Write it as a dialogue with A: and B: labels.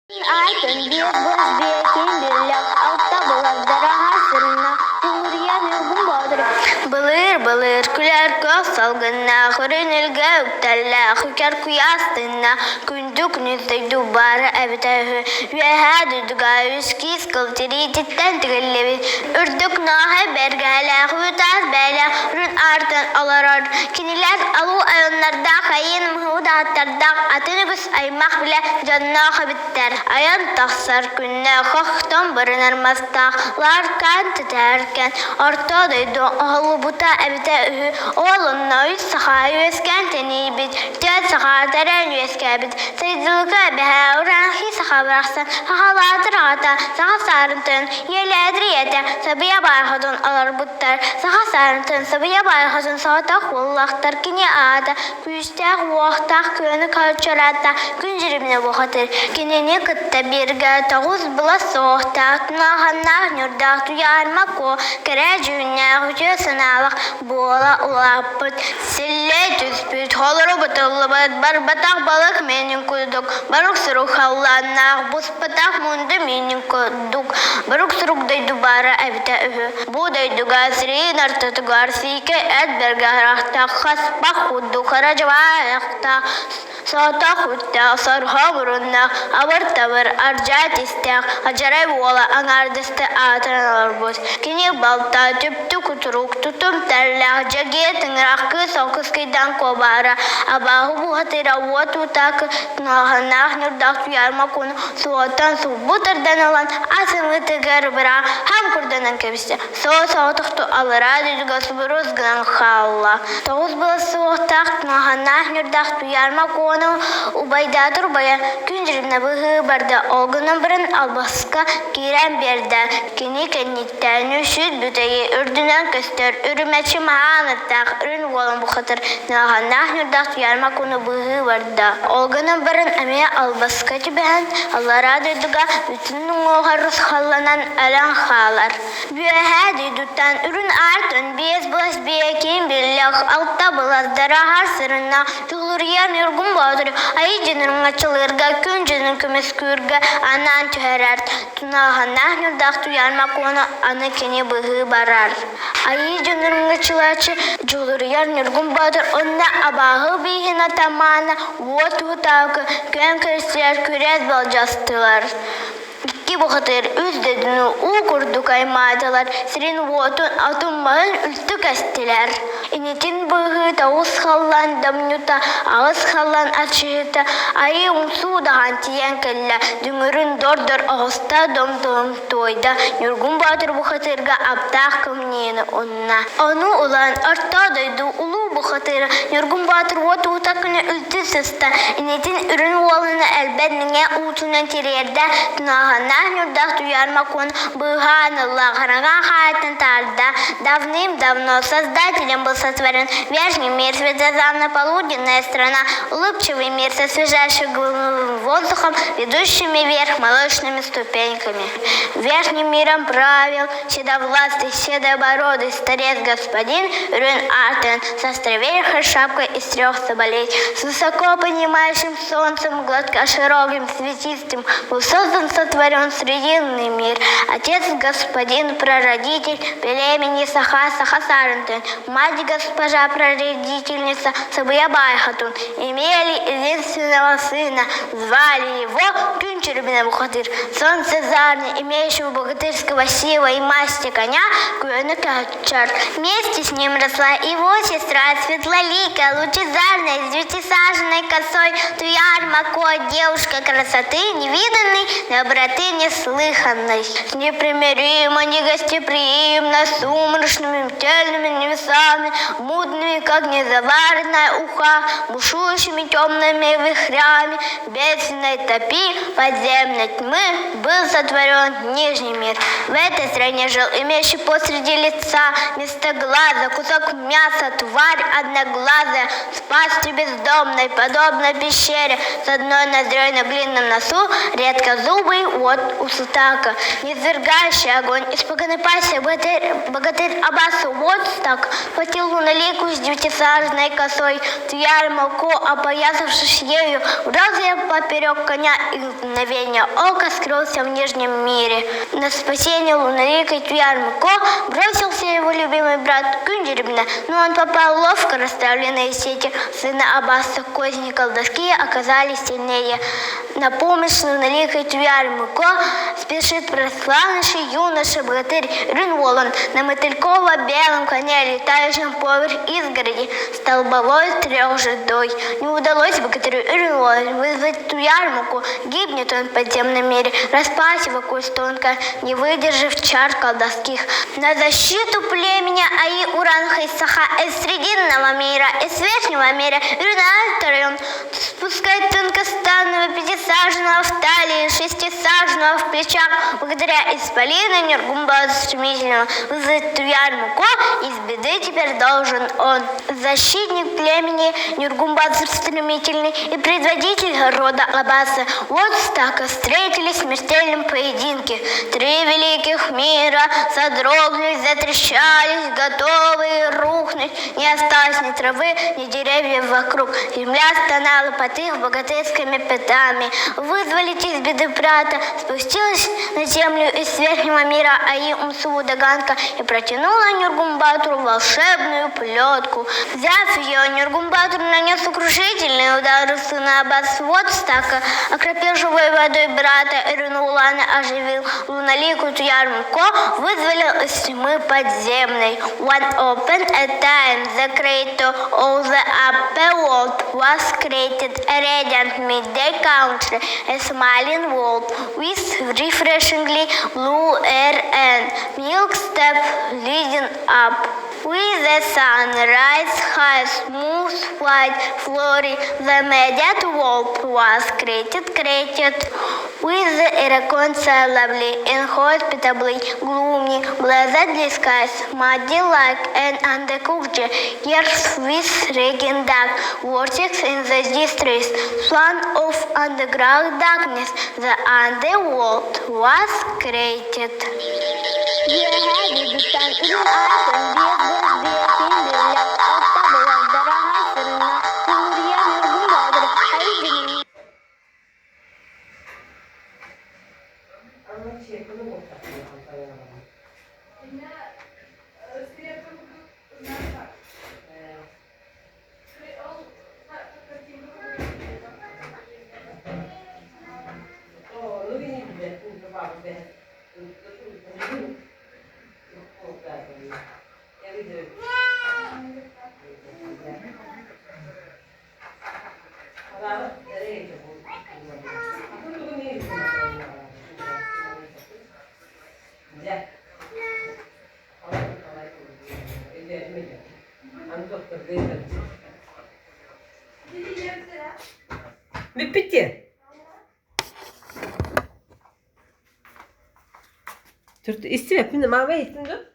A: Алтын бес боз бекен берлек, алта болар дараға сырына, Юңыриян югын бадыр. Былыр, күлер көк салгына, Хүрінілге үктәлі, Хүкер куястына, Күндік нүздейді бары әбітәхі, Үйәхә дүдіға үскіз кылтері титтен тігілі, Үрдік нахы бәргәлі, Хүтаз бәлі, Үрін артын аларар, Кенелер алу айонларда, Қайын мұхуда аттарда, Атынығыз аймақ біле жаннаға біттер. Аян тақсар күнне қоқтан бірінер мастақ, Ларкан тітәркен, Орта дойду оғылы бұта әбіті үхі, Олынна үз сақа өскен тәне бит, Төт сақа тәрән өске бит, Сайдылға бәхә ұранхи сақа бірақсан, Қағалатыр ағата, сақа сарынтын, Еләдір еті, Сабия барғадын алар бұттар, Сақа сарынтын, Сабия барғадын сағатақ оллақтар, Кене ағата, Күштәқ уақтақ көні кәлчарата, Күн жүріміне бұқатыр, Кенене кытта берге тағыз бұла соқтақ, Тынағаннақ нүрдақ туярма ко, Кәрә жүннәқ үте сыналық, Бола ұлақ бұт, Сілле түспіт, Холыры бұтылы бұт, Бар батақ балық менің күдік, Барық сұрық халланнақ, Бұс батақ мұнды менің күдік, Барық сұрық дайду бары әбіті үхі, Бұ дайдуға сірейін артытығар, Сейке әт берге рақтақ, Хаспақ құдды қаражыва аяқтақ, Саатақ үттәқ, Сарға бұрыннақ, Абыр-табыр, аржат істәқ, Ажарай бола аңардысты атырналар бұд. Кене балта, түпті күтірук, тұтым тәрләқ, Жаге тыңырақ күс оқыс кейдан кобара, Абағы бұғатыра от ұтақ, Тынағанақ нүрдақ туярма көні, Суаттан су бұтырдан алан, Асыңы тігір бұра, Хам күрданан кәбісті, Сау-саутықты алыра дүдіға сұбырыз гынан қалла. Тоғыз бұла суықтақ, Тынағанақ нүрдақ туярма көні, Убайдатыр бая күн жүрімні бұғы барды, Олғының бірін албасқа кейрен берді. Кені кәнеттен үшіт бүтәге үрдінен көстер, Үрімәчі мағаныттақ, Үрін олын бұқытыр, Нағаннақ нүрдақ туярма көні бұғы барды. Олғының бірін әме албасқа түбән, Аллара дүйдіға бүтіннің оғарыз қаланан әлін қалар. Бүйәхә дүйдіттен үрін артын, Бес бұлас бейкен бірлік, Алтта бұлаздара ғар сырына, Жүғылыриян үргін бадыр, Ай жынырың ачылырға, Күн жынын көмес көргі, Анан түхәрәр, Тунағаннақ нүрдақ туярма көні, Аны кене бұғы барар. Ай жынырың ачылачы, Жүғылыриян үргін бадыр, Онна абағы бейхін атаманы, От ұтауқы, Көн көрсілер көрәз бал жастылар. Икки бұқытыр үздедіні ұл күрдік аймадылар, Сірін отын атынмағын үлті кәстілер. Инетин бұғы тауыз қаллан дамнюта, Ағыз қаллан атшыхыта, Айы ұмсу даған тиен кәлі, Дүңірін дордыр ағыста домдылым тойда, Нүргін батыр бұқытырға аптақ көмнені онна. Оны ұлан арта дойду ұлу бұқытыры, Нүргін батыр от ұтақыны үлті сыста, Инетин үрін уалыны әлбәдніңе ұтынан терерді, Тынағаннақ нүрдақ туярма кон, Бұғанылла ғараған қайтын тарда, Давным-давно создателем был сотворен верхний мир, светозарно полуденная страна, улыбчивый мир со свежайшим воздухом, ведущими вверх молочными ступеньками. Верхним миром правил седовластый, седобородый старец господин Рюн Артен со островерхой шапкой из 3 соболей. С высоко поднимающим солнцем, гладко широким, цветистым, был создан, сотворен срединный мир. Отец господин, прародитель племени Саха Сарантен, мать госпожа прародительница Сабия Байхатун, имели единственного сына, звали его Кюнчербина Бухатыр, сон Цезарный, имеющего богатырского сила и масти коня, Кюэна Качар. Вместе с ним росла его сестра светлоликая, лучезарная, с 9-саженной косой, Туяр Мако, девушка красоты невиданной, доброты неслыханной, с непримиримо, негостеприимно, сумрачными тельными небесами, мутными, как незаваренная уха, бушующими темными вихрями, бедственной топи подземной тьмы был сотворен Нижний мир. В этой стране жил имеющий посреди лица вместо глаза кусок мяса, тварь одноглазая, с пастью бездомной, подобно пещере, с одной ноздрёй на длинном носу, редкозубый от усутака, низвергающий огонь, испуганный пассия, богатырь Абасу вот так, хватил луналику с 9-саженной косой, Туяр Мако, опоясавшись ею, в разве поперек коня и мгновение ока скрылся в нижнем мире. На спасение лунарикой Тюярмуко бросился его любимый брат Кюндерибна, но он попал в ловко расставленные сети. Сыны Аббаса, козни колдовские оказались сильнее. На помощь лунарикой Тюярмуко спешит прославнейший юноша-богатырь Рюнволан на мотыльково-белом коне, летающем поверх изгороди, столбовой трехжедой. Не удалось богатырю Рюнволану вызвать Тюярмуку, гибнет он в подземном мире, распась его кость тонко, не выдержав чар колдовских. На защиту племени Аи Уранха из Саха, из срединного мира, из верхнего мира, Рюнальтарем спускает тонкостанного пятисаженного в талии, шестисаженного в плечах, благодаря исполину Нюргумбазу стремительного вызвать Тюярмуко, из беды теперь должен он. Защитник племени Нюргумбазу стремительный и предводитель рода Аббаса. Вот так встретились в смертельном поединке. Три великих мира содрогнулись, затрещались, готовые рухнуть. Не осталось ни травы, ни деревьев вокруг. Земля стонала под их богатырскими пятами. Вызволить из беды брата, спустилась на землю из верхнего мира Аи Умсу Даганка и протянула Нюргумбатру волшебную плетку. Взяв ее, Нюргумбатур нанес сокрушительный удар в сына Аббас. Вот так, окропил живой водой брата Рюнволана, оживил луналикую Тюярмуко, вызволил из тьмы подземной. One open a time, the creator of the upper world was created, a radiant midday country, a smiling world with refreshingly blue air and milk step leading up. With the sunrise high, smooth, white, flowery, the mediate world was created. With the irreconcilably, inhospitably, gloomy, blazedly skies, muddy like an undercooked earth with raging dark vortex in the distress, swan of underground darkness, the underworld was created.
B: Bitti. Turtu istim hep. Mavi ettin dur.